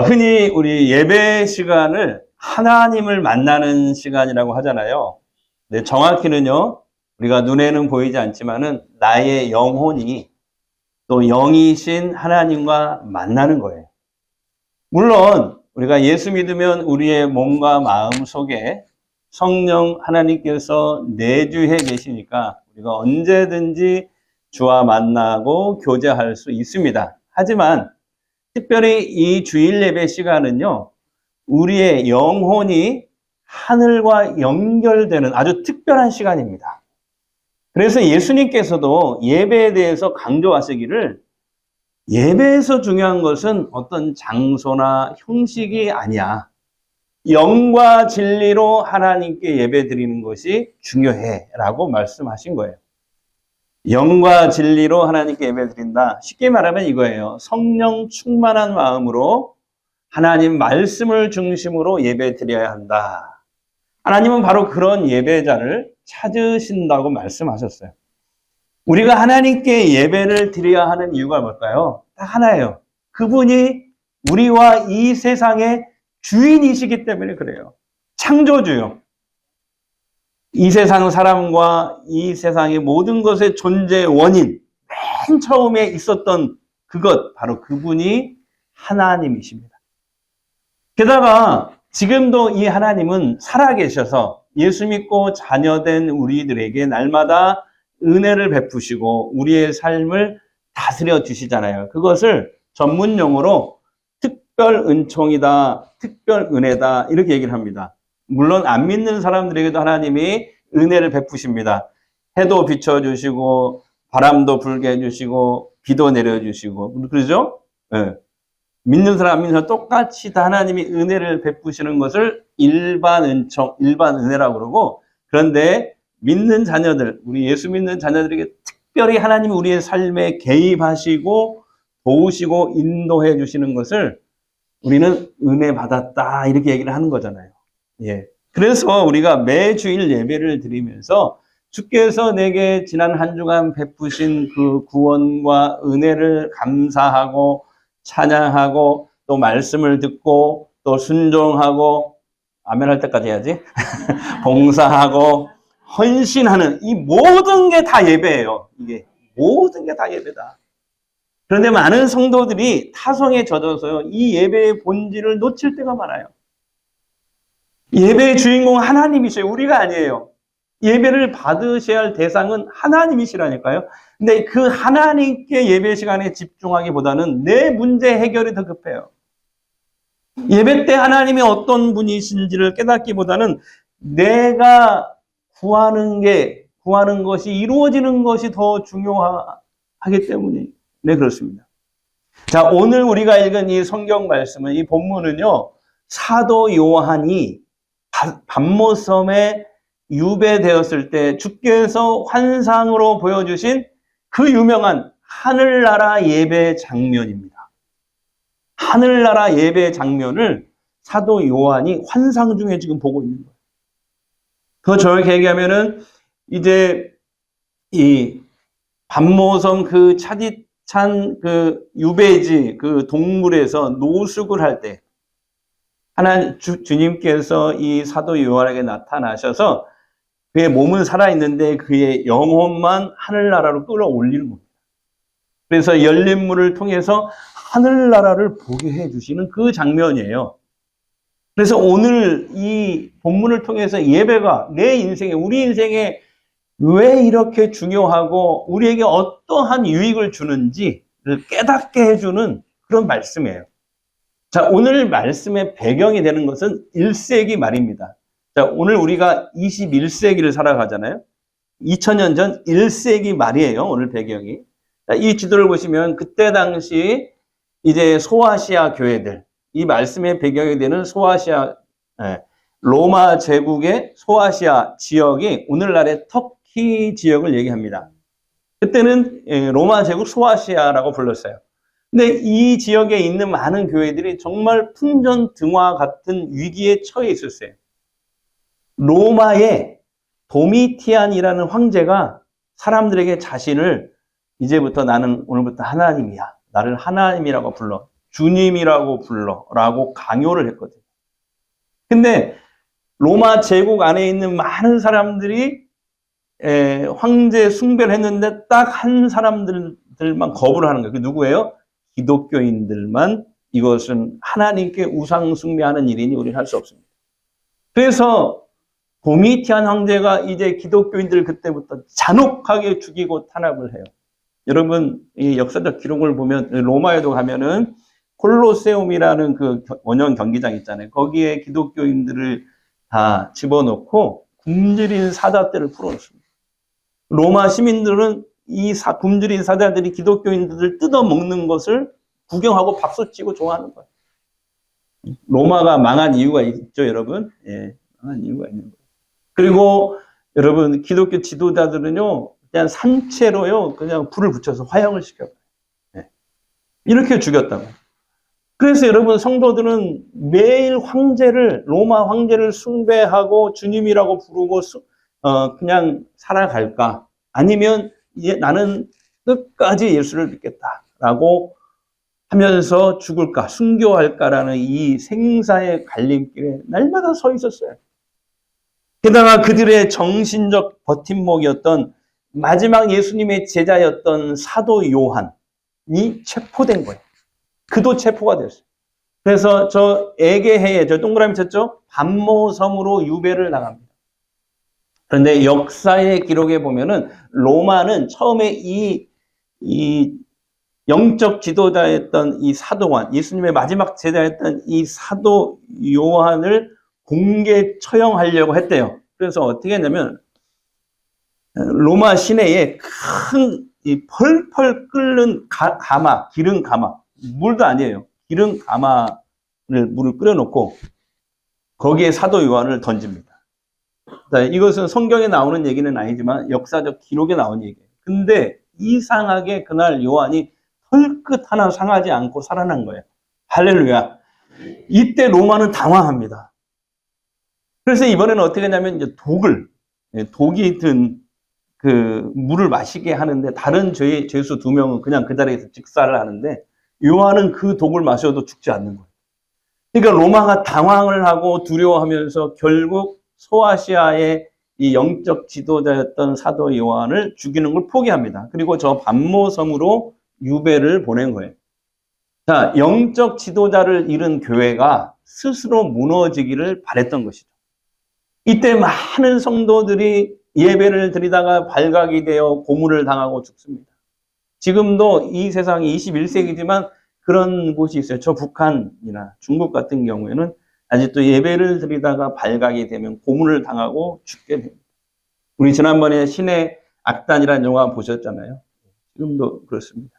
흔히 우리 예배 시간을 하나님을 만나는 시간이라고 하잖아요. 근데 정확히는요, 우리가 눈에는 보이지 않지만은 나의 영혼이 또 영이신 하나님과 만나는 거예요. 물론 우리가 예수 믿으면 우리의 몸과 마음 속에 성령 하나님께서 내주해 계시니까 우리가 언제든지 주와 만나고 교제할 수 있습니다. 하지만 특별히 이 주일 예배 시간은요, 우리의 영혼이 하늘과 연결되는 아주 특별한 시간입니다. 그래서 예수님께서도 예배에 대해서 강조하시기를 예배에서 중요한 것은 어떤 장소나 형식이 아니야. 영과 진리로 하나님께 예배 드리는 것이 중요해 라고 말씀하신 거예요. 영과 진리로 하나님께 예배 드린다. 쉽게 말하면 이거예요. 성령 충만한 마음으로 하나님 말씀을 중심으로 예배 드려야 한다. 하나님은 바로 그런 예배자를 찾으신다고 말씀하셨어요. 우리가 하나님께 예배를 드려야 하는 이유가 뭘까요? 딱 하나예요. 그분이 우리와 이 세상의 주인이시기 때문에 그래요. 창조주요. 이 세상 사람과 이 세상의 모든 것의 존재의 원인, 맨 처음에 있었던 그것, 바로 그분이 하나님이십니다. 게다가 지금도 이 하나님은 살아계셔서 예수 믿고 자녀된 우리들에게 날마다 은혜를 베푸시고 우리의 삶을 다스려 주시잖아요. 그것을 전문 용어로 특별 은총이다, 특별 은혜다 이렇게 얘기를 합니다. 물론 안 믿는 사람들에게도 하나님이 은혜를 베푸십니다. 해도 비춰주시고 바람도 불게 해주시고 비도 내려주시고 그러죠? 네. 믿는 사람, 안 믿는 사람 똑같이 다 하나님이 은혜를 베푸시는 것을 일반 은총, 일반 은혜라고 그러고, 그런데 믿는 자녀들, 우리 예수 믿는 자녀들에게 특별히 하나님이 우리의 삶에 개입하시고 도우시고 인도해 주시는 것을 우리는 은혜 받았다 이렇게 얘기를 하는 거잖아요. 예. 그래서 우리가 매주일 예배를 드리면서 주께서 내게 지난 한 주간 베푸신 그 구원과 은혜를 감사하고 찬양하고 또 말씀을 듣고 또 순종하고 아멘 할 때까지 해야지. 봉사하고 헌신하는 이 모든 게 다 예배예요. 이게 모든 게 다 예배다. 그런데 많은 성도들이 타성에 젖어서요, 이 예배의 본질을 놓칠 때가 많아요. 예배의 주인공 하나님이셔요. 우리가 아니에요. 예배를 받으셔야 할 대상은 하나님이시라니까요. 근데 그 하나님께 예배 시간에 집중하기보다는 내 문제 해결이 더 급해요. 예배 때 하나님이 어떤 분이신지를 깨닫기보다는 내가 구하는 것이 이루어지는 것이 더 중요하기 때문에 네, 그렇습니다. 자, 오늘 우리가 읽은 이 성경 말씀은, 이 본문은요, 사도 요한이 밤모섬에 유배되었을 때 주께서 환상으로 보여주신 그 유명한 하늘나라 예배 장면입니다. 하늘나라 예배 장면을 사도 요한이 환상 중에 지금 보고 있는 거예요. 더 정확히 얘기하면은 이제 이 밤모섬 그 차디찬 그 유배지 그 동물에서 노숙을 할 때 주님께서 이 사도 요한에게 나타나셔서 그의 몸은 살아있는데 그의 영혼만 하늘나라로 끌어올리는 겁니다. 그래서 열린 문을 통해서 하늘나라를 보게 해주시는 그 장면이에요. 그래서 오늘 이 본문을 통해서 예배가 내 인생에, 우리 인생에 왜 이렇게 중요하고 우리에게 어떠한 유익을 주는지를 깨닫게 해주는 그런 말씀이에요. 자, 오늘 말씀의 배경이 되는 것은 1세기 말입니다. 자, 오늘 우리가 21세기를 살아가잖아요. 2000년 전 1세기 말이에요. 오늘 배경이. 자, 이 지도를 보시면 그때 당시 이제 소아시아 교회들, 이 말씀의 배경이 되는 소아시아, 로마 제국의 소아시아 지역이 오늘날의 터키 지역을 얘기합니다. 그때는 로마 제국 소아시아라고 불렀어요. 근데 이 지역에 있는 많은 교회들이 정말 풍전등화 같은 위기에 처해 있었어요. 로마의 도미티안이라는 황제가 사람들에게 자신을 이제부터 나는 오늘부터 하나님이야. 나를 하나님이라고 불러. 주님이라고 불러라고 강요를 했거든요. 근데 로마 제국 안에 있는 많은 사람들이 황제 숭배를 했는데 딱 한 사람들만 거부를 하는 거예요. 그 누구예요? 기독교인들만 이것은 하나님께 우상 숭배하는 일이니 우리는 할 수 없습니다. 그래서 도미티안 황제가 이제 기독교인들을 그때부터 잔혹하게 죽이고 탄압을 해요. 여러분 이 역사적 기록을 보면 로마에도 가면은 콜로세움이라는 그 원형 경기장 있잖아요. 거기에 기독교인들을 다 집어넣고 굶주린 사자떼를 풀어놓습니다. 로마 시민들은 이 굶주린 사자들이 기독교인들을 뜯어먹는 것을 구경하고 박수치고 좋아하는 거예요. 로마가 망한 이유가 있죠, 여러분. 예, 망한 이유가 있는 거예요. 그리고 여러분 기독교 지도자들은요, 그냥 산채로요, 그냥 불을 붙여서 화형을 시켜요. 예. 이렇게 죽였다고. 그래서 여러분 성도들은 매일 로마 황제를 숭배하고 주님이라고 부르고 그냥 살아갈까? 아니면 나는 끝까지 예수를 믿겠다라고 하면서 죽을까, 순교할까라는 이 생사의 갈림길에 날마다 서 있었어요. 게다가 그들의 정신적 버팀목이었던 마지막 예수님의 제자였던 사도 요한이 체포된 거예요. 그도 체포가 됐어요. 그래서 저 에게해에, 저 동그라미 쳤죠? 반모섬으로 유배를 당합니다. 그런데 역사의 기록에 보면은 로마는 처음에 이 영적 지도자였던 이 사도관, 예수님의 마지막 제자였던 이 사도 요한을 공개 처형하려고 했대요. 그래서 어떻게 했냐면 로마 시내에 큰 이 펄펄 끓는 가마, 기름 가마, 물도 아니에요. 기름 가마를 물을 끓여놓고 거기에 사도 요한을 던집니다. 자, 이것은 성경에 나오는 얘기는 아니지만 역사적 기록에 나온 얘기예요. 근데 이상하게 그날 요한이 털끝 하나 상하지 않고 살아난 거예요. 할렐루야. 이때 로마는 당황합니다. 그래서 이번에는 어떻게 했냐면 이제 독이 든 그 물을 마시게 하는데 다른 죄수 2명은 그냥 그 자리에서 직사를 하는데 요한은 그 독을 마셔도 죽지 않는 거예요. 그러니까 로마가 당황을 하고 두려워하면서 결국 소아시아의 이 영적 지도자였던 사도 요한을 죽이는 걸 포기합니다. 그리고 저 반모섬으로 유배를 보낸 거예요. 자, 영적 지도자를 잃은 교회가 스스로 무너지기를 바랬던 것이죠. 이때 많은 성도들이 예배를 드리다가 발각이 되어 고문을 당하고 죽습니다. 지금도 이 세상이 21세기지만 그런 곳이 있어요. 저 북한이나 중국 같은 경우에는 아직도 예배를 드리다가 발각이 되면 고문을 당하고 죽게 됩니다. 우리 지난번에 신의 악단이라는 영화 보셨잖아요. 지금도 그렇습니다.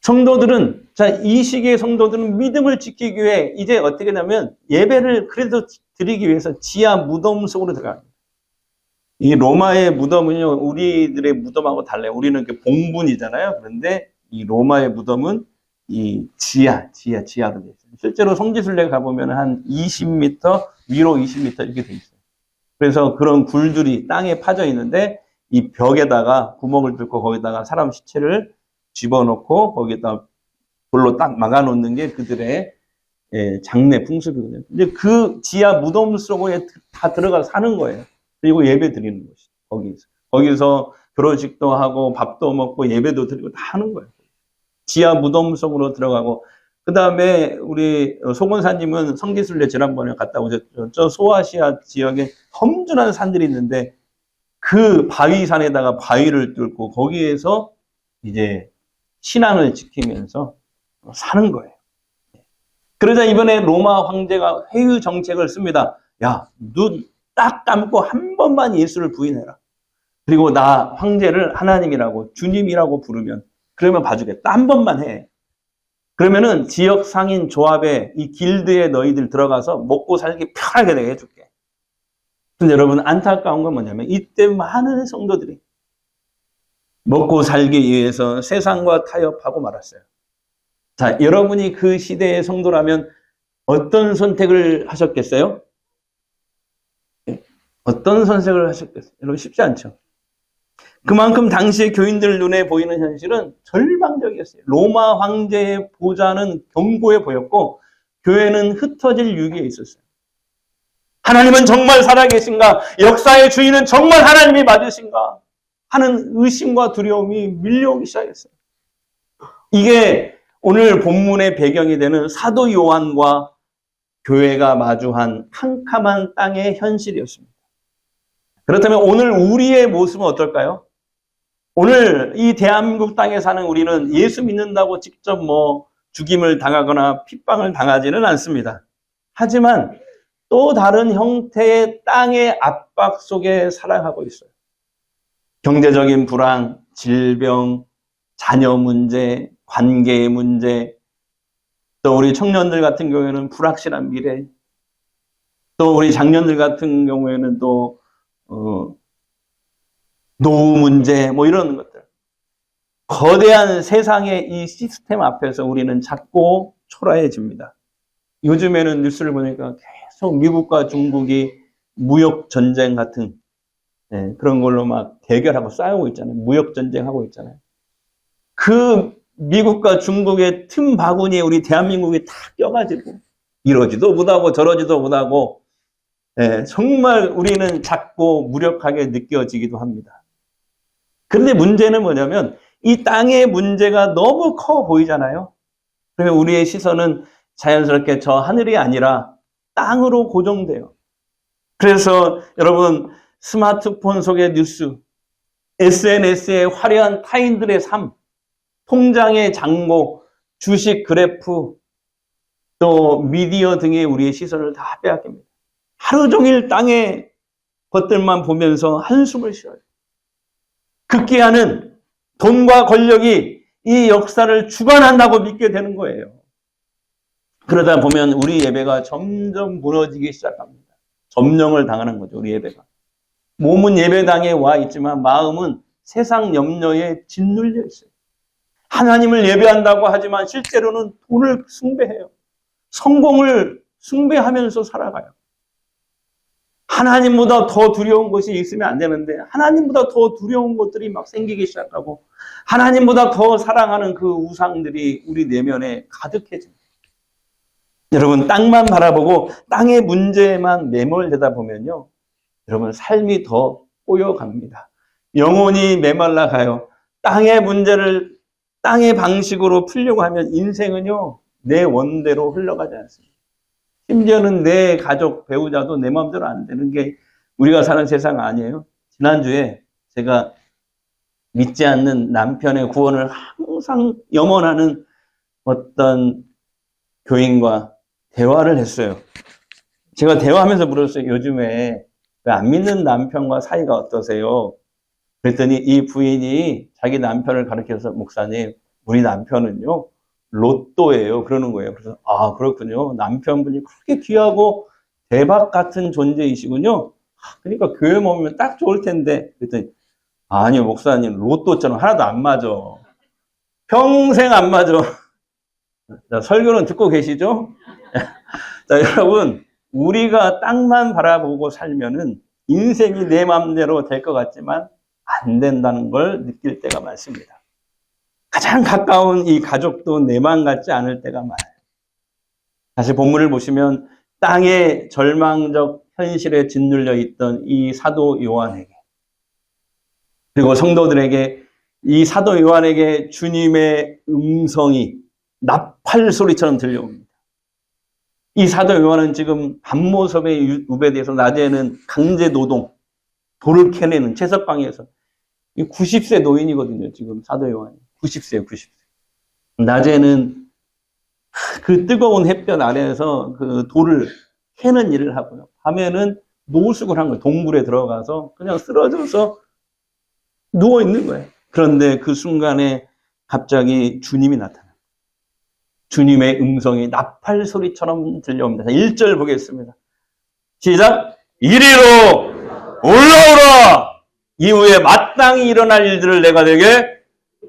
성도들은, 자, 이 시기의 성도들은 믿음을 지키기 위해 이제 어떻게 하냐면 예배를 그래도 드리기 위해서 지하 무덤 속으로 들어갑니다. 이 로마의 무덤은요, 우리들의 무덤하고 달라요. 우리는 이렇게 봉분이잖아요. 그런데 이 로마의 무덤은 이 지하로 되어 있어요. 실제로 성지순례 가보면 한 20m, 위로 20m 이렇게 되어 있어요. 그래서 그런 굴들이 땅에 파져 있는데 이 벽에다가 구멍을 뚫고 거기다가 사람 시체를 집어넣고 거기에다 돌로 딱 막아놓는 게 그들의 장례 풍습이거든요. 근데 그 지하 무덤 속에 다 들어가서 사는 거예요. 그리고 예배 드리는 것이 거기서 결혼식도 하고 밥도 먹고 예배도 드리고 다 하는 거예요. 지하 무덤 속으로 들어가고 그 다음에 우리 소곤사님은 성지순례 지난번에 갔다 오셨죠. 저 소아시아 지역에 험준한 산들이 있는데 그 바위산에다가 바위를 뚫고 거기에서 이제 신앙을 지키면서 사는 거예요. 그러자 이번에 로마 황제가 회유 정책을 씁니다. 야, 눈 딱 감고 한 번만 예수를 부인해라. 그리고 나 황제를 하나님이라고 주님이라고 부르면 그러면 봐주겠다. 한 번만 해. 그러면은 지역 상인 조합에 이 길드에 너희들 들어가서 먹고 살기 편하게 내가 해줄게. 근데 여러분 안타까운 건 뭐냐면 이때 많은 성도들이 먹고 살기 위해서 세상과 타협하고 말았어요. 자, 여러분이 그 시대의 성도라면 어떤 선택을 하셨겠어요? 어떤 선택을 하셨겠어요? 여러분 쉽지 않죠. 그만큼 당시의 교인들 눈에 보이는 현실은 절망적이었어요. 충격이었어요. 로마 황제의 보좌는 견고해 보였고 교회는 흩어질 위기에 있었어요. 하나님은 정말 살아계신가? 역사의 주인은 정말 하나님이 맞으신가? 하는 의심과 두려움이 밀려오기 시작했어요. 이게 오늘 본문의 배경이 되는 사도 요한과 교회가 마주한 캄캄한 땅의 현실이었습니다. 그렇다면 오늘 우리의 모습은 어떨까요? 오늘 이 대한민국 땅에 사는 우리는 예수 믿는다고 직접 죽임을 당하거나 핍박을 당하지는 않습니다. 하지만 또 다른 형태의 땅의 압박 속에 살아가고 있어요. 경제적인 불안, 질병, 자녀 문제, 관계의 문제, 또 우리 청년들 같은 경우에는 불확실한 미래, 또 우리 장년들 같은 경우에는 또 노후 문제, 이런 것들. 거대한 세상의 이 시스템 앞에서 우리는 작고 초라해집니다. 요즘에는 뉴스를 보니까 계속 미국과 중국이 무역 전쟁 같은 그런 걸로 막 대결하고 싸우고 있잖아요. 무역 전쟁하고 있잖아요. 그 미국과 중국의 틈 바구니에 우리 대한민국이 다 껴가지고 이러지도 못하고 저러지도 못하고 정말 우리는 작고 무력하게 느껴지기도 합니다. 그런데 문제는 뭐냐면 이 땅의 문제가 너무 커 보이잖아요. 그러면 우리의 시선은 자연스럽게 저 하늘이 아니라 땅으로 고정돼요. 그래서 여러분 스마트폰 속의 뉴스, SNS의 화려한 타인들의 삶, 통장의 잔고, 주식 그래프, 또 미디어 등의 우리의 시선을 다 빼앗깁니다. 하루 종일 땅의 것들만 보면서 한숨을 쉬어요. 급기야는 돈과 권력이 이 역사를 주관한다고 믿게 되는 거예요. 그러다 보면 우리 예배가 점점 무너지기 시작합니다. 점령을 당하는 거죠, 우리 예배가. 몸은 예배당에 와 있지만 마음은 세상 염려에 짓눌려 있어요. 하나님을 예배한다고 하지만 실제로는 돈을 숭배해요. 성공을 숭배하면서 살아가요. 하나님보다 더 두려운 것이 있으면 안 되는데 하나님보다 더 두려운 것들이 막 생기기 시작하고 하나님보다 더 사랑하는 그 우상들이 우리 내면에 가득해집니다. 여러분 땅만 바라보고 땅의 문제에만 매몰되다 보면요. 여러분 삶이 더 꼬여갑니다. 영혼이 메말라 가요. 땅의 문제를 땅의 방식으로 풀려고 하면 인생은요. 내 원대로 흘러가지 않습니다. 심지어는 내 가족, 배우자도 내 마음대로 안 되는 게 우리가 사는 세상 아니에요. 지난주에 제가 믿지 않는 남편의 구원을 항상 염원하는 어떤 교인과 대화를 했어요. 제가 대화하면서 물었어요. 요즘에 안 믿는 남편과 사이가 어떠세요? 그랬더니 이 부인이 자기 남편을 가르쳐서 목사님, 우리 남편은요. 로또예요. 그러는 거예요. 그래서 아 그렇군요. 남편분이 그렇게 귀하고 대박 같은 존재이시군요. 그러니까 교회 모이면 딱 좋을 텐데. 그랬더니 아니요 목사님 로또처럼 하나도 안 맞아. 평생 안 맞아. 자, 설교는 듣고 계시죠? 자 여러분 우리가 땅만 바라보고 살면은 인생이 내 마음대로 될 것 같지만 안 된다는 걸 느낄 때가 많습니다. 가장 가까운 이 가족도 내 마음 같지 않을 때가 많아요. 다시 본문을 보시면 땅의 절망적 현실에 짓눌려 있던 이 사도 요한에게 그리고 성도들에게 이 사도 요한에게 주님의 음성이 나팔 소리처럼 들려옵니다. 이 사도 요한은 지금 밤모섭에 우배돼서 낮에는 강제 노동, 돌을 캐내는 채석방에서 90세 노인이거든요. 지금 사도 요한이. 90세요, 90세. 낮에는 그 뜨거운 햇볕 아래에서 그 돌을 캐는 일을 하고요. 밤에는 노숙을 한 거예요. 동굴에 들어가서 그냥 쓰러져서 누워 있는 거예요. 그런데 그 순간에 갑자기 주님이 나타나요. 주님의 음성이 나팔 소리처럼 들려옵니다. 1절 보겠습니다. 시작! 이리로 올라오라! 이후에 마땅히 일어날 일들을 내가 내게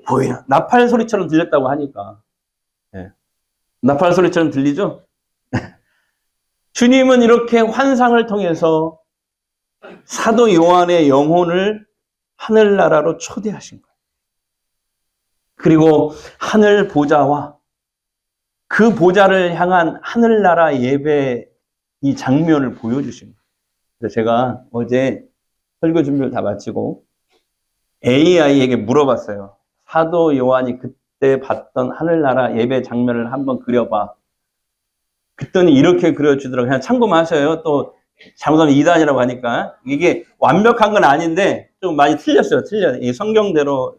보이라. 나팔 소리처럼 들렸다고 하니까. 네. 나팔 소리처럼 들리죠? 주님은 이렇게 환상을 통해서 사도 요한의 영혼을 하늘나라로 초대하신 거예요. 그리고 하늘 보좌와 그 보좌를 향한 하늘나라 예배 이 장면을 보여주신 거예요. 그래서 제가 어제 설교 준비를 다 마치고 AI에게 물어봤어요. 사도 요한이 그때 봤던 하늘나라 예배 장면을 한번 그려봐. 그랬더니 이렇게 그려주더라고요. 그냥 참고만 하셔요. 또 잘못하면 이단이라고 하니까. 이게 완벽한 건 아닌데 좀 많이 틀렸어요. 틀려요. 이 성경대로.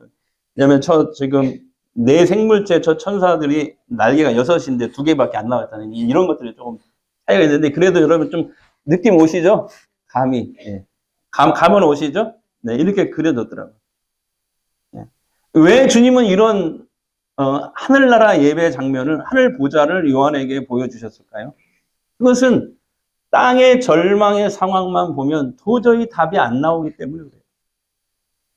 왜냐면 지금 내 생물체 저 천사들이 날개가 6인데 2개밖에 안 나왔다는 이런 것들이 조금 차이가 있는데 그래도 여러분 좀 느낌 오시죠? 감이. 예. 감은 오시죠? 네, 이렇게 그려뒀더라고요. 예. 왜 주님은 이런 하늘나라 예배 장면을 하늘 보좌를 요한에게 보여주셨을까요? 그것은 땅의 절망의 상황만 보면 도저히 답이 안 나오기 때문에 그래요.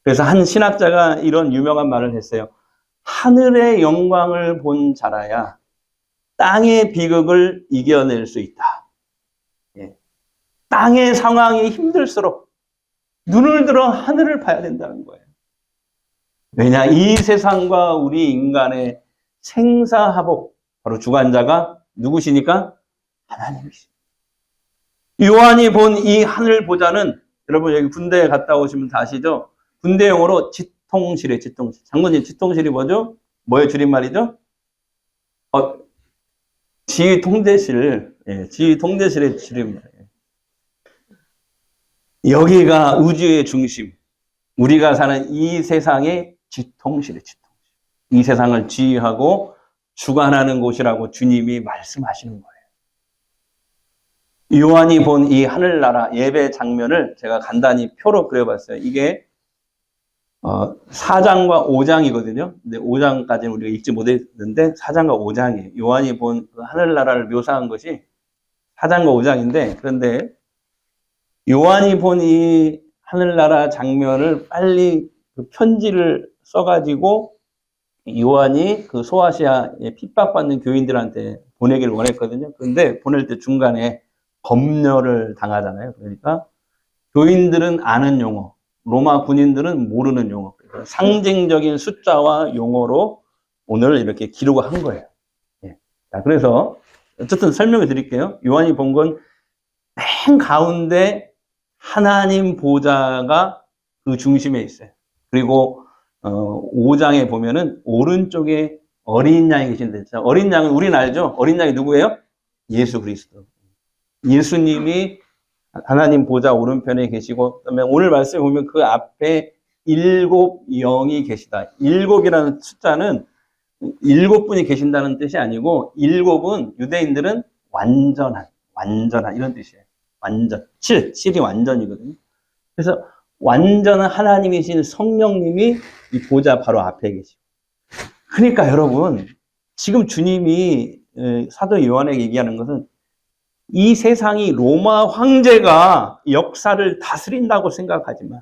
그래서 한 신학자가 이런 유명한 말을 했어요. 하늘의 영광을 본 자라야 땅의 비극을 이겨낼 수 있다. 예. 땅의 상황이 힘들수록 눈을 들어 하늘을 봐야 된다는 거예요. 왜냐, 이 세상과 우리 인간의 생사하복, 바로 주관자가 누구시니까? 하나님이십니다. 요한이 본 이 하늘 보좌는, 여러분 여기 군대에 갔다 오시면 다 아시죠? 군대 용어로 지통실이에요, 지통실. 장군님, 지통실이 뭐죠? 뭐의 줄임말이죠? 지휘통제실. 예, 지휘통제실의 줄임말이에요. 여기가 우주의 중심. 우리가 사는 이 세상의 지통실이에요, 지통실. 이 세상을 지휘하고 주관하는 곳이라고 주님이 말씀하시는 거예요. 요한이 본 이 하늘나라 예배 장면을 제가 간단히 표로 그려봤어요. 이게 4장과 5장이거든요. 근데 5장까지는 우리가 읽지 못했는데 4장과 5장이에요. 요한이 본 그 하늘나라를 묘사한 것이 4장과 5장인데, 그런데 요한이 본 이 하늘나라 장면을 빨리 그 편지를 써가지고 요한이 그 소아시아에 핍박받는 교인들한테 보내기를 원했거든요. 그런데 보낼 때 중간에 검열을 당하잖아요. 그러니까 교인들은 아는 용어, 로마 군인들은 모르는 용어, 상징적인 숫자와 용어로 오늘 이렇게 기록을 한 거예요. 예. 자, 그래서 어쨌든 설명을 드릴게요. 요한이 본 건 맨 가운데 하나님 보좌가 그 중심에 있어요. 그리고 5장에 보면은 오른쪽에 어린 양이 계신데, 어린 양은 우리는 알죠? 어린 양이 누구예요? 예수 그리스도. 예수님이 하나님 보좌 오른편에 계시고, 그다음에 오늘 말씀에 보면 그 앞에 7 영이 계시다. 7이라는 숫자는 7분이 계신다는 뜻이 아니고, 7은 유대인들은 완전한 이런 뜻이에요. 완전. 7이 완전이거든요. 그래서 완전한 하나님이신 성령님이 이 보좌 바로 앞에 계시고. 그러니까 여러분, 지금 주님이 사도 요한에게 얘기하는 것은 이 세상이 로마 황제가 역사를 다스린다고 생각하지만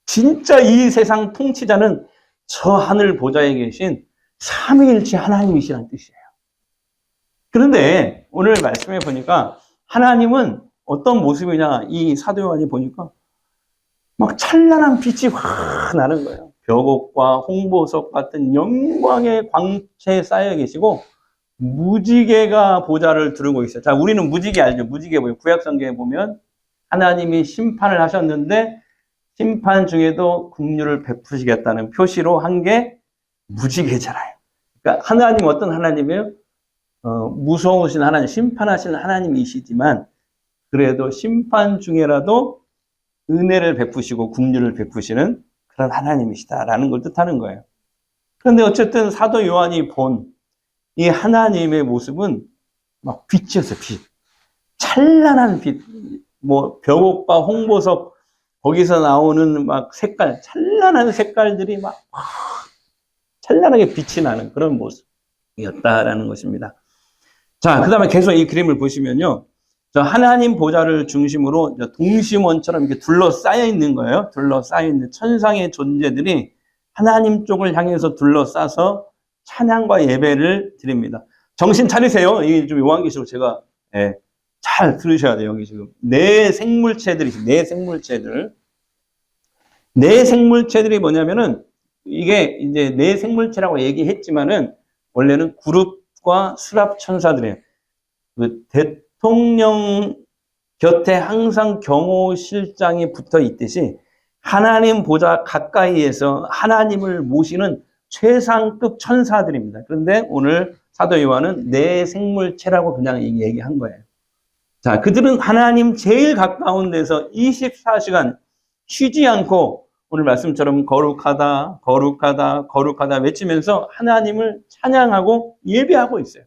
진짜 이 세상 통치자는 저 하늘 보좌에 계신 삼위일체 하나님이시라는 뜻이에요. 그런데 오늘 말씀해 보니까 하나님은 어떤 모습이냐, 이 사도 요한이 보니까 막 찬란한 빛이 확 나는 거예요. 벽옥과 홍보석 같은 영광의 광채에 쌓여 계시고 무지개가 보좌를 두르고 있어요. 자, 우리는 무지개 알죠? 무지개 보면 구약성경에 보면 하나님이 심판을 하셨는데 심판 중에도 긍휼을 베푸시겠다는 표시로 한 게 무지개잖아요. 그러니까 하나님 어떤 하나님이에요? 무서우신 하나님, 심판하시는 하나님이시지만 그래도 심판 중에라도 은혜를 베푸시고 긍휼을 베푸시는 그런 하나님이시다라는 걸 뜻하는 거예요. 그런데 어쨌든 사도 요한이 본 이 하나님의 모습은 막 빛이었어요, 빛. 찬란한 빛. 뭐, 벽옥과 홍보석, 거기서 나오는 막 색깔, 찬란한 색깔들이 막 찬란하게 빛이 나는 그런 모습이었다라는 것입니다. 자, 그 다음에 계속 이 그림을 보시면요. 저 하나님 보좌를 중심으로 동심원처럼 이렇게 둘러싸여 있는 거예요. 둘러싸여 있는 천상의 존재들이 하나님 쪽을 향해서 둘러싸서 찬양과 예배를 드립니다. 정신 차리세요. 이게 좀 요한계시록 제가 잘 들으셔야 돼요. 여기 지금 내 생물체들이 내 생물체들이 뭐냐면은 이게 이제 내 생물체라고 얘기했지만은 원래는 그룹과 수랍 천사들이에요. 그 대통령 곁에 항상 경호실장이 붙어 있듯이 하나님 보좌 가까이에서 하나님을 모시는 최상급 천사들입니다. 그런데 오늘 사도 요한은 내 생물체라고 그냥 얘기한 거예요. 자, 그들은 하나님 제일 가까운 데서 24시간 쉬지 않고 오늘 말씀처럼 거룩하다, 거룩하다, 거룩하다 외치면서 하나님을 찬양하고 예배하고 있어요.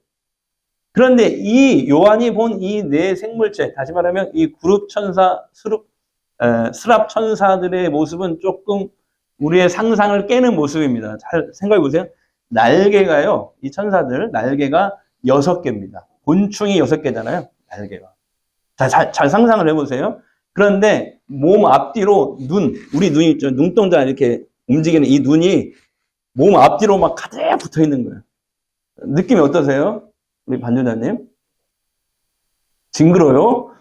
그런데 이 요한이 본 이 네 생물체, 다시 말하면 이 그룹 천사, 스랍 천사들의 모습은 조금 우리의 상상을 깨는 모습입니다. 잘 생각해 보세요. 날개가요, 이 천사들, 날개가 6개입니다. 곤충이 6개잖아요, 날개가. 잘 상상을 해보세요. 그런데 몸 앞뒤로 우리 눈이 있죠. 눈동자 이렇게 움직이는 이 눈이 몸 앞뒤로 막 가득 붙어 있는 거예요. 느낌이 어떠세요? 우리 반주자님? 징그러요?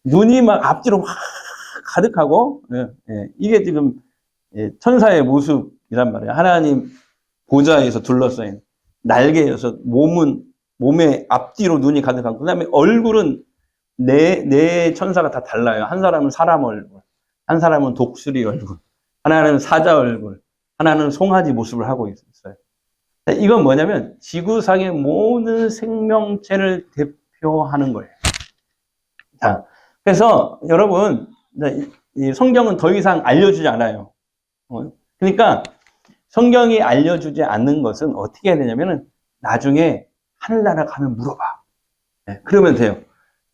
눈이 막 앞뒤로 막 가득하고, 이게 지금 천사의 모습이란 말이에요. 하나님 보좌에서 둘러싸인 날개여서 몸의 앞뒤로 눈이 가득하고, 그 다음에 얼굴은 네 천사가 다 달라요. 한 사람은 사람 얼굴, 한 사람은 독수리 얼굴, 하나는 사자 얼굴, 하나는 송아지 모습을 하고 있어요. 이건 뭐냐면 지구상의 모든 생명체를 대표하는 거예요. 자, 그래서 여러분, 이 성경은 더 이상 알려주지 않아요. 그러니까 성경이 알려주지 않는 것은 어떻게 해야 되냐면은 나중에 하늘나라 가면 물어봐. 그러면 돼요.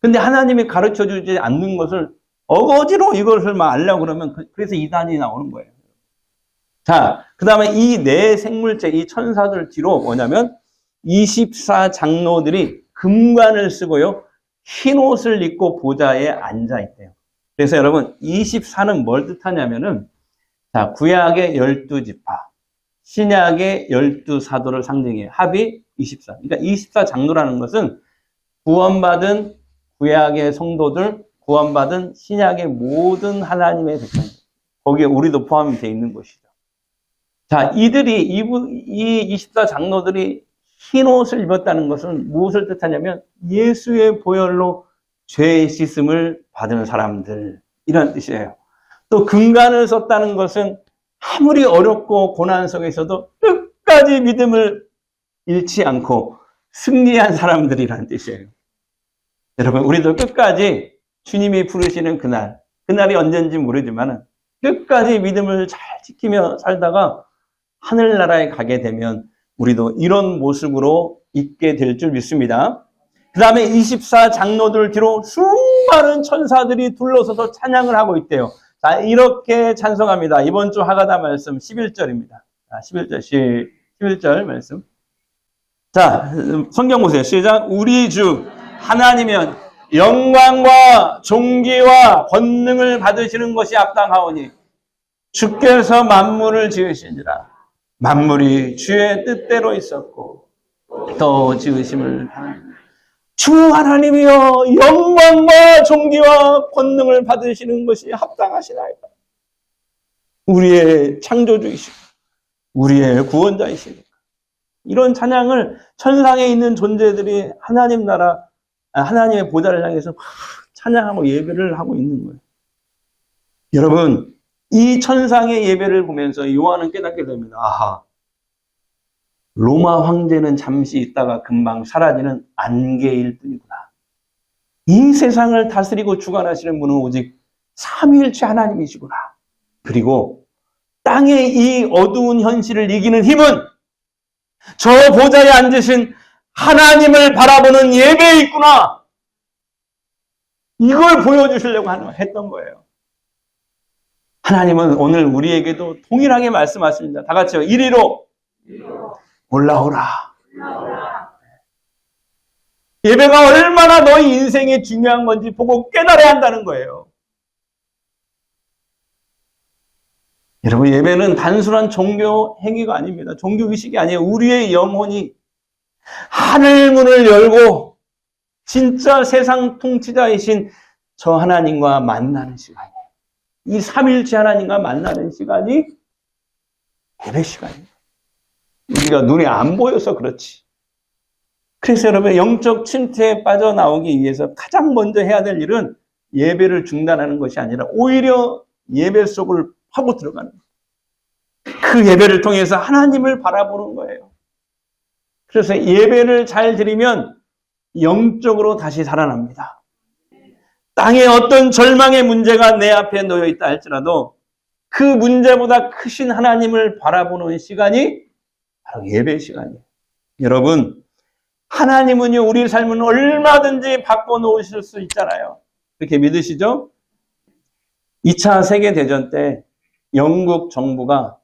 근데 하나님이 가르쳐 주지 않는 것을 어거지로 이것을 막 알려고 그러면 그래서 이단이 나오는 거예요. 자, 그 다음에 이 네 생물체, 이 천사들 뒤로 뭐냐면 24장로들이 금관을 쓰고요, 흰 옷을 입고 보좌에 앉아 있대요. 그래서 여러분 24는 뭘 뜻하냐면은, 자, 구약의 12지파, 신약의 12사도를 상징해요. 합이 24. 그러니까 24장로라는 것은 구원받은 구약의 성도들, 구원받은 신약의 모든 하나님의 백성, 거기에 우리도 포함이 되어 있는 것이죠. 자, 이 24장로들이 흰 옷을 입었다는 것은 무엇을 뜻하냐면 예수의 보혈로 죄의 씻음을 받은 사람들, 이런 뜻이에요. 또 금관을 썼다는 것은 아무리 어렵고 고난 속에서도 끝까지 믿음을 잃지 않고 승리한 사람들이라는 뜻이에요. 여러분, 우리도 끝까지 주님이 부르시는 그날이 언젠지 모르지만 끝까지 믿음을 잘 지키며 살다가 하늘나라에 가게 되면 우리도 이런 모습으로 있게 될 줄 믿습니다. 그 다음에 24장로들 뒤로 수많은 천사들이 둘러서서 찬양을 하고 있대요. 자, 이렇게 찬송합니다. 이번 주 하가다 말씀 11절입니다. 11절 말씀. 자, 성경 보세요. 시작. 우리 주 하나님은 영광과 존귀와 권능을 받으시는 것이 합당하오니 주께서 만물을 지으시니라. 만물이 주의 뜻대로 있었고 또 지으심을 주 하나님이여 영광과 존귀와 권능을 받으시는 것이 합당하시나이다. 우리의 창조주이시고 우리의 구원자이시니까. 이런 찬양을 천상에 있는 존재들이 하나님 나라, 하나님의 보좌를 향해서 찬양하고 예배를 하고 있는 거예요. 여러분, 이 천상의 예배를 보면서 요한은 깨닫게 됩니다. 아하, 로마 황제는 잠시 있다가 금방 사라지는 안개일 뿐이구나. 이 세상을 다스리고 주관하시는 분은 오직 삼위일체 하나님이시구나. 그리고 땅의 이 어두운 현실을 이기는 힘은 저 보좌에 앉으신 하나님을 바라보는 예배에 있구나. 이걸 보여주시려고 했던 거예요. 하나님은 오늘 우리에게도 동일하게 말씀하십니다. 다 같이요. 이리로 올라오라. 예배가 얼마나 너희 인생에 중요한 건지 보고 깨달아야 한다는 거예요. 여러분, 예배는 단순한 종교 행위가 아닙니다. 종교 의식이 아니에요. 우리의 영혼이 하늘 문을 열고 진짜 세상 통치자이신 저 하나님과 만나는 시간이에요. 이 삼일체 하나님과 만나는 시간이 예배 시간이에요. 우리가 눈에 안 보여서 그렇지. 그래서 여러분, 영적 침체에 빠져나오기 위해서 가장 먼저 해야 될 일은 예배를 중단하는 것이 아니라 오히려 예배 속을 파고 들어가는 거예요. 그 예배를 통해서 하나님을 바라보는 거예요. 그래서 예배를 잘 드리면 영적으로 다시 살아납니다. 땅에 어떤 절망의 문제가 내 앞에 놓여 있다 할지라도 그 문제보다 크신 하나님을 바라보는 시간이 바로 예배 시간이에요. 여러분, 하나님은요, 우리 삶은 얼마든지 바꿔놓으실 수 있잖아요. 그렇게 믿으시죠? 2차 세계대전 때 영국 정부가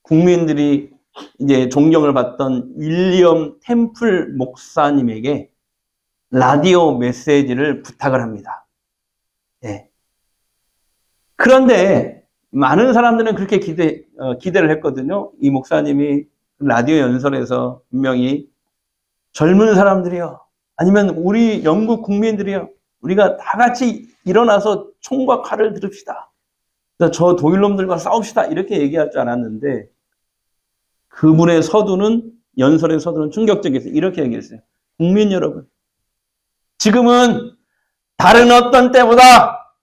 국민들이 이제 존경을 받던 윌리엄 템플 목사님에게 라디오 메시지를 부탁을 합니다. 예. 그런데 많은 사람들은 그렇게 기대를 했거든요. 이 목사님이 라디오 연설에서 분명히 젊은 사람들이요, 아니면 우리 영국 국민들이요, 우리가 다 같이 일어나서 총과 칼을 들읍시다. 저 독일놈들과 싸웁시다. 이렇게 얘기할 줄 알았는데 그분의 서두는, 연설의 서두는 충격적이었어요. 이렇게 얘기했어요. 국민 여러분, 지금은 다른 어떤 때보다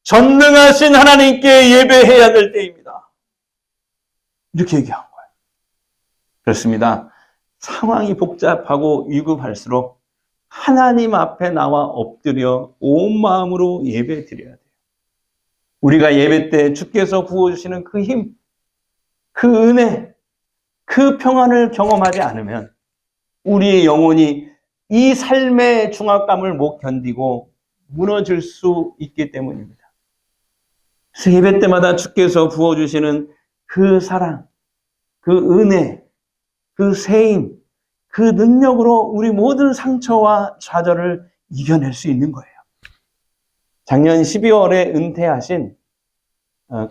전능하신 하나님께 예배해야 될 때입니다. 이렇게 얘기한 거예요. 그렇습니다. 상황이 복잡하고 위급할수록 하나님 앞에 나와 엎드려 온 마음으로 예배 드려야 돼요. 우리가 예배 때 주께서 부어주시는 그 힘, 그 은혜, 그 평안을 경험하지 않으면 우리의 영혼이 이 삶의 중압감을 못 견디고 무너질 수 있기 때문입니다. 그래서 예배 때마다 주께서 부어주시는 그 사랑, 그 은혜, 그 세임, 그 능력으로 우리 모든 상처와 좌절을 이겨낼 수 있는 거예요. 작년 12월에 은퇴하신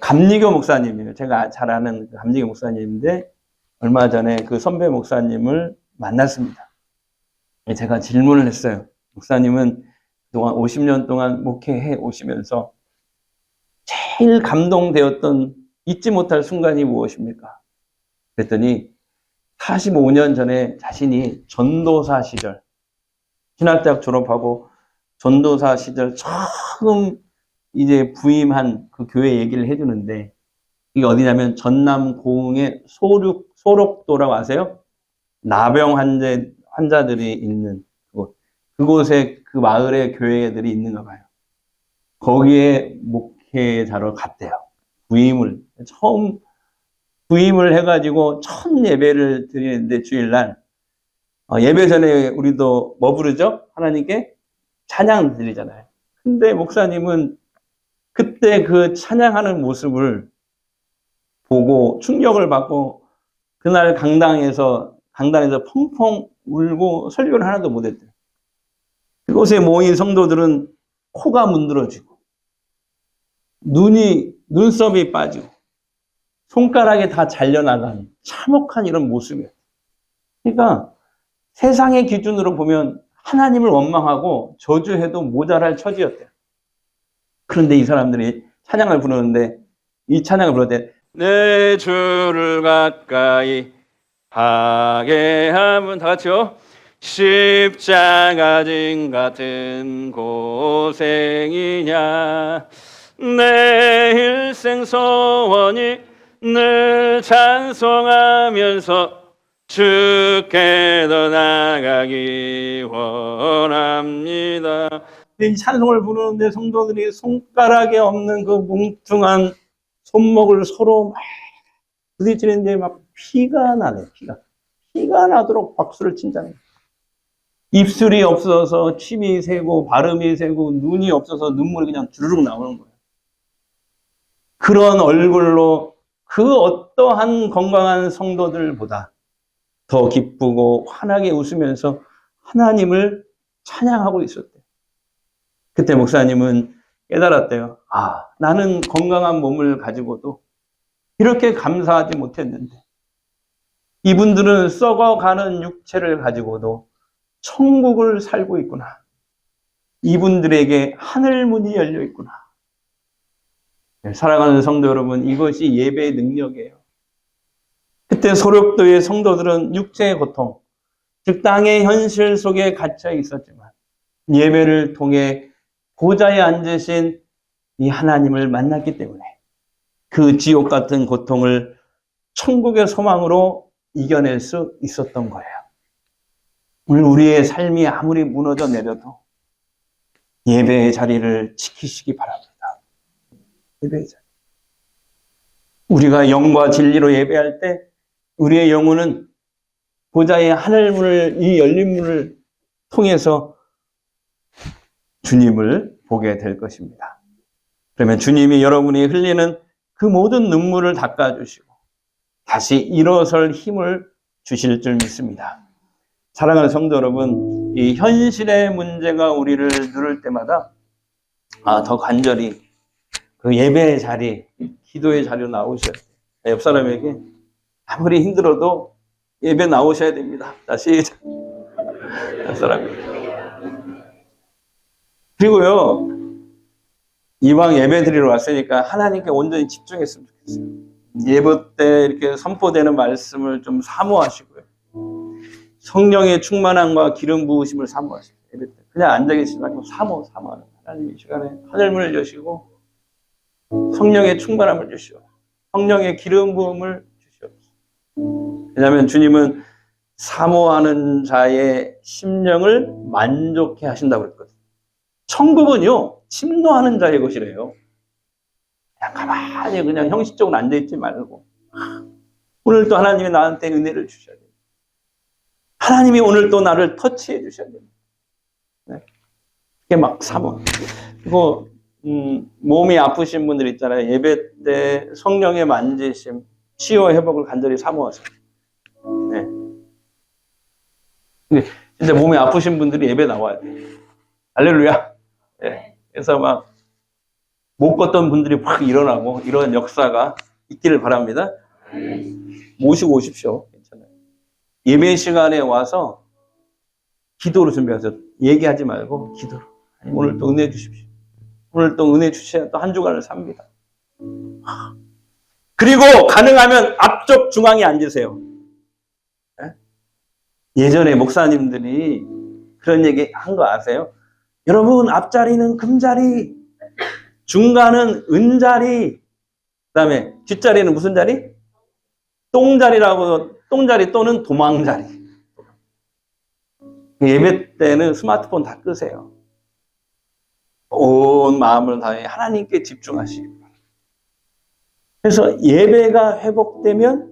감리교 목사님이에요. 제가 잘 아는 감리교 목사님인데 얼마 전에 그 선배 목사님을 만났습니다. 제가 질문을 했어요. 목사님은 그동안 50년 동안 목회해 오시면서 제일 감동되었던 잊지 못할 순간이 무엇입니까? 그랬더니 45년 전에 자신이 전도사 시절, 신학대학 졸업하고 전도사 시절 처음 이제 부임한 그 교회 얘기를 해주는데, 이게 어디냐면 전남 고흥의 소록도라고 아세요? 나병 환자들이 있는 그곳. 그곳에 그 마을에 교회들이 있는가 봐요. 거기에 목회자로 갔대요. 처음 부임을 해가지고 첫 예배를 드리는데 주일날 예배 전에 우리도 뭐 부르죠? 하나님께 찬양 드리잖아요. 근데 목사님은 그때 그 찬양하는 모습을 보고 충격을 받고 그날 강당에서 펑펑 울고 설교를 하나도 못했대요. 그곳에 모인 성도들은 코가 문드러지고 눈썹이 빠지고 손가락이 다 잘려나간 참혹한 이런 모습이에요. 그러니까 세상의 기준으로 보면 하나님을 원망하고 저주해도 모자랄 처지였대요. 그런데 이 사람들이 찬양을 부르는데, 이 찬양을 부를 때 내 주를 가까이 하게 하면, 다 같이요, 십자가진 같은 고생이냐, 내 일생 소원이 늘 찬송하면서 주께 더 나가기 원합니다. 이 찬송을 부르는데 성도들이 손가락에 없는 그 뭉퉁한 손목을 서로 막 부딪히는데 막 피가 나네. 피가 나도록 박수를 친다는 거예요. 입술이 없어서 침이 새고 발음이 새고 눈이 없어서 눈물이 그냥 주르륵 나오는 거예요. 그런 얼굴로 그 어떠한 건강한 성도들보다 더 기쁘고 환하게 웃으면서 하나님을 찬양하고 있었대요. 그때 목사님은 깨달았대요. 나는 건강한 몸을 가지고도 이렇게 감사하지 못했는데 이분들은 썩어가는 육체를 가지고도 천국을 살고 있구나. 이분들에게 하늘 문이 열려 있구나. 사랑하는 성도 여러분, 이것이 예배의 능력이에요. 그때 소록도의 성도들은 육체의 고통, 즉 땅의 현실 속에 갇혀 있었지만 예배를 통해 보좌에 앉으신 이 하나님을 만났기 때문에 그 지옥 같은 고통을 천국의 소망으로 이겨낼 수 있었던 거예요. 오늘 우리의 삶이 아무리 무너져 내려도 예배의 자리를 지키시기 바랍니다. 예배의 자리. 우리가 영과 진리로 예배할 때 우리의 영혼은 보좌의 하늘문을, 이 열린 문을 통해서 주님을 보게 될 것입니다. 그러면 주님이 여러분이 흘리는 그 모든 눈물을 닦아주시고 다시 일어설 힘을 주실 줄 믿습니다. 사랑하는 성도 여러분, 이 현실의 문제가 우리를 누를 때마다 더 간절히 그 예배의 자리, 기도의 자리로 나오셔야 돼요. 옆 사람에게 아무리 힘들어도 예배 나오셔야 됩니다. 다시 옆 사람에게. 그리고요, 이왕 예배 드리러 왔으니까 하나님께 온전히 집중했으면 좋겠어요. 예배 때 이렇게 선포되는 말씀을 좀 사모하시고요. 성령의 충만함과 기름 부으심을 사모하시고, 예배 때 그냥 앉아 계시지 말고 사모하는 하나님 이 시간에 하늘문을 여시고 성령의 충만함을 주시오. 성령의 기름 부음을 주시옵소서. 왜냐하면 주님은 사모하는 자의 심령을 만족해 하신다고 그랬거든요. 천국은요, 침노하는 자의 것이래요. 그냥 가만히 그냥 형식적으로 앉아있지 말고 오늘 또 하나님이 나한테 은혜를 주셔야 돼요. 하나님이 오늘 또 나를 터치해 주셔야 됩니다. 네. 이게 막 사모. 그리고 몸이 아프신 분들 있잖아요. 예배 때 성령의 만지심, 치유 회복을 간절히 사모하세요. 네. 근데 진짜 몸이 아프신 분들이 예배 나와야 돼요. 할렐루야. 네. 그래서 막 못 걷던 분들이 확 일어나고 이런 역사가 있기를 바랍니다. 모시고 오십시오. 괜찮아요. 예배 시간에 와서 기도로 준비하세요. 얘기하지 말고 기도로. 오늘 또 은혜 주십시오. 오늘 또 은혜 주셔야 또 한 주간을 삽니다. 그리고 가능하면 앞쪽 중앙에 앉으세요. 예전에 목사님들이 그런 얘기 한 거 아세요? 여러분, 앞자리는 금자리, 중간은 은자리, 그 다음에 뒷자리는 무슨 자리? 똥자리라고, 똥자리 또는 도망자리. 예배 때는 스마트폰 다 끄세요. 온 마음을 다해 하나님께 집중하시기 바랍니다. 그래서 예배가 회복되면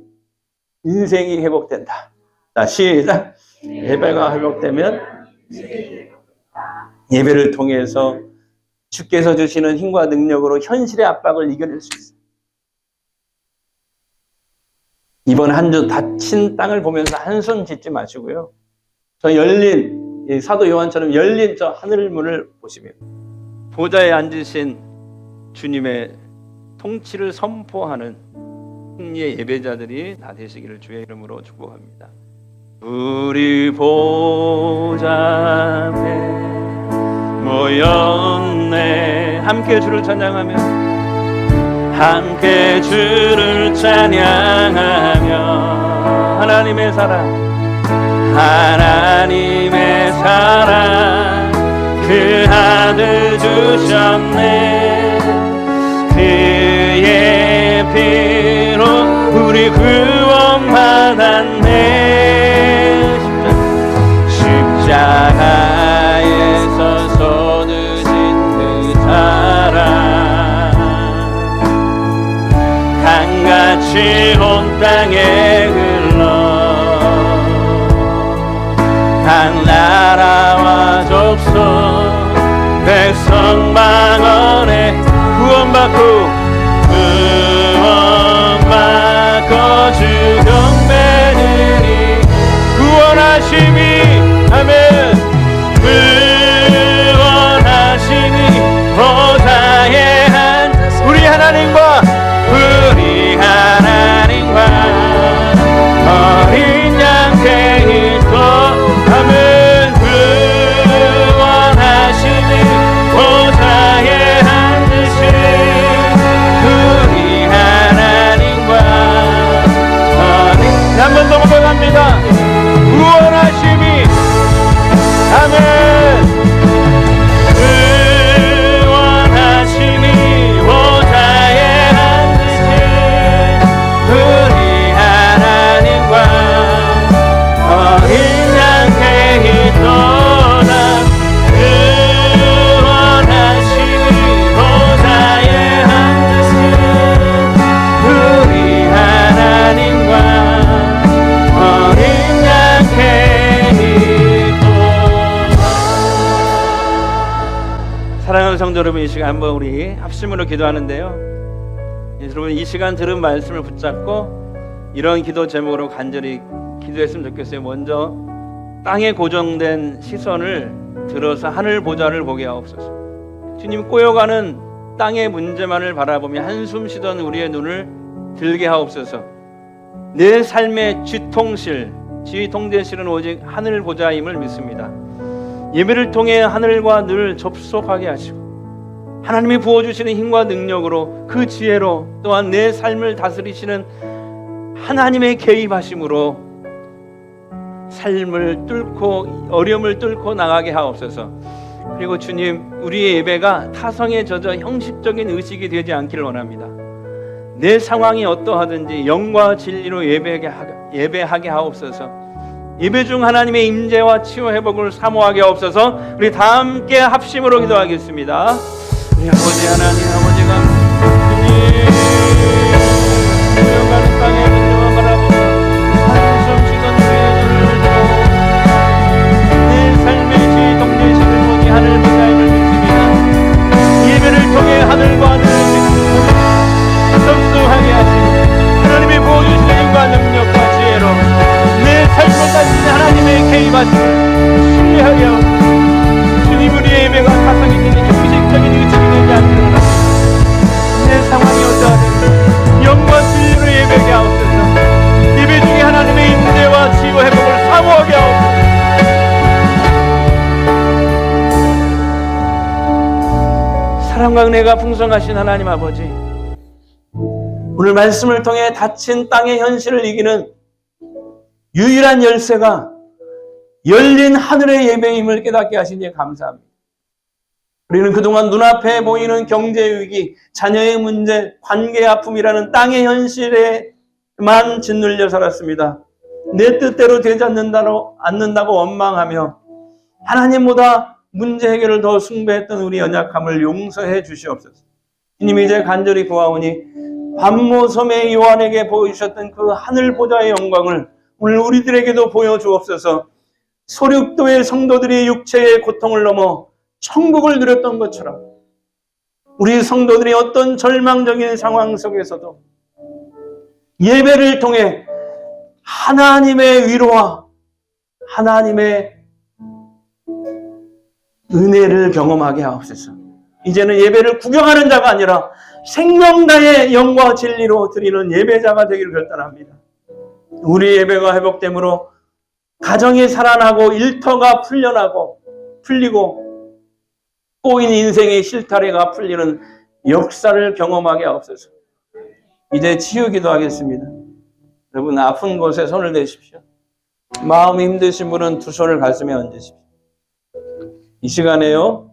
인생이 회복된다. 자, 시작. 예배가 회복되면 예배를 통해서 주께서 주시는 힘과 능력으로 현실의 압박을 이겨낼 수 있어요. 이번 한 주 다친 땅을 보면서 한숨 짓지 마시고요. 저 열린, 사도 요한처럼 열린 저 하늘문을 보시면 보좌에 앉으신 주님의 통치를 선포하는 승리의 예배자들이 다 되시기를 주의 이름으로 축복합니다. 우리 보좌 앞에 모였네. 함께 주를 찬양하며, 함께 주를 찬양하며, 하나님의 사랑, 하나님의 사랑, 그 아들 주셨네. 그의 피로 우리 구원받았네. 십자가에서 쏟으신 그 사랑 강같이 온 땅에 흘러 각 나라와 족속 백성 만원에 구원받고 주 경배드리 구원하심이 아멘. 구원하심이 보좌에 한 우리 하나님과 어린 양 그리스도 아멘. 구원하심이 보좌에 앉으신 기도합니다. 구원하심이 아멘. 구원하심이 보좌에 앉으신 우리 하나님과 어린 양 케이토나 구원하심이 보좌에 앉으신 우리 하나님과 어린 양 케이토나. 사랑하는 성도 여러분, 이 시간 한번 우리 합심으로 기도하는데요. 여러분, 이 시간 들은 말씀을 붙잡고 이런 기도 제목으로 간절히 기도했으면 좋겠어요. 먼저 땅에 고정된 시선을 들어서 하늘 보좌를 보게 하옵소서. 주님, 꼬여가는 땅의 문제만을 바라보며 한숨 쉬던 우리의 눈을 들게 하옵소서. 내 삶의 지휘통제실은 오직 하늘 보좌임을 믿습니다. 예배를 통해 하늘과 늘 접속하게 하시고 하나님이 부어주시는 힘과 능력으로 그 지혜로 또한 내 삶을 다스리시는 하나님의 개입하심으로 삶을 뚫고 어려움을 뚫고 나가게 하옵소서. 그리고 주님, 우리의 예배가 타성에 젖어 형식적인 의식이 되지 않기를 원합니다. 내 상황이 어떠하든지 영과 진리로 예배하게 하옵소서. 예배 중 하나님의 임재와 치유 회복을 사모하게 하옵소서. 우리 다 함께 합심으로 기도하겠습니다. 우리 아버지 하나님, 아버지가 주님 고요가는 땅에 문제만 바라보며 한숨 쉬던 우리의 눈을 들어 내 삶의 지휘통제실을 보니 하늘 보좌임을 믿습니다. 예배를 통해 하늘과 하늘을 접속하게 하시고 하나님의 부어주시는 힘과 능력과 지혜로 내 삶을 다스리는 하나님의 개입하심을 신뢰하게 하고 주님, 우리의 예배가 타성이 되는 형식적인 의식이 되지 않기를 원합니다. 내 상황이 어떠하든지 영과 진리로 예배하게 하옵소서. 예배 중에 하나님의 임재와 치유 회복을 사모하게 하옵소서. 사랑과 은혜가 풍성하신 하나님 아버지, 오늘 말씀을 통해 닫힌 땅의 현실을 이기는 유일한 열쇠가 열린 하늘의 예배임을 깨닫게 하시니 감사합니다. 우리는 그동안 눈앞에 보이는 경제 위기, 자녀의 문제, 관계의 아픔이라는 땅의 현실에만 짓눌려 살았습니다. 내 뜻대로 되지 않는다고 원망하며 하나님보다 문제 해결을 더 숭배했던 우리 연약함을 용서해 주시옵소서. 주님, 이제 간절히 구하오니 반모섬의 요한에게 보여주셨던 그 하늘 보좌의 영광을 오늘 우리들에게도 보여주옵소서. 소륙도의 성도들이 육체의 고통을 넘어 천국을 누렸던 것처럼 우리 성도들이 어떤 절망적인 상황 속에서도 예배를 통해 하나님의 위로와 하나님의 은혜를 경험하게 하옵소서. 이제는 예배를 구경하는 자가 아니라 생명 다해 영과 진리로 드리는 예배자가 되기를 결단합니다. 우리 예배가 회복됨으로 가정이 살아나고 일터가 풀리고 꼬인 인생의 실타래가 풀리는 역사를 경험하게 하옵소서. 이제 치유 기도하겠습니다. 여러분, 아픈 곳에 손을 대십시오. 마음이 힘드신 분은 두 손을 가슴에 얹으십시오. 이 시간에요,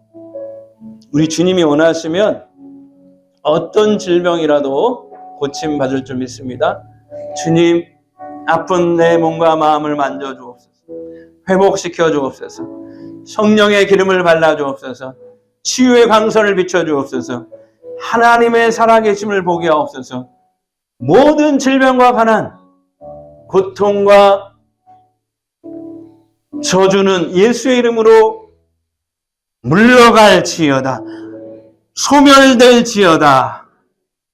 우리 주님이 원하시면 어떤 질병이라도 고침받을 줄 믿습니다. 주님, 아픈 내 몸과 마음을 만져주옵소서. 회복시켜 주옵소서. 성령의 기름을 발라 주옵소서. 치유의 광선을 비춰 주옵소서. 하나님의 살아계심을 보게 하옵소서. 모든 질병과 가난, 고통과 저주는 예수의 이름으로 물러갈지어다. 소멸될지어다.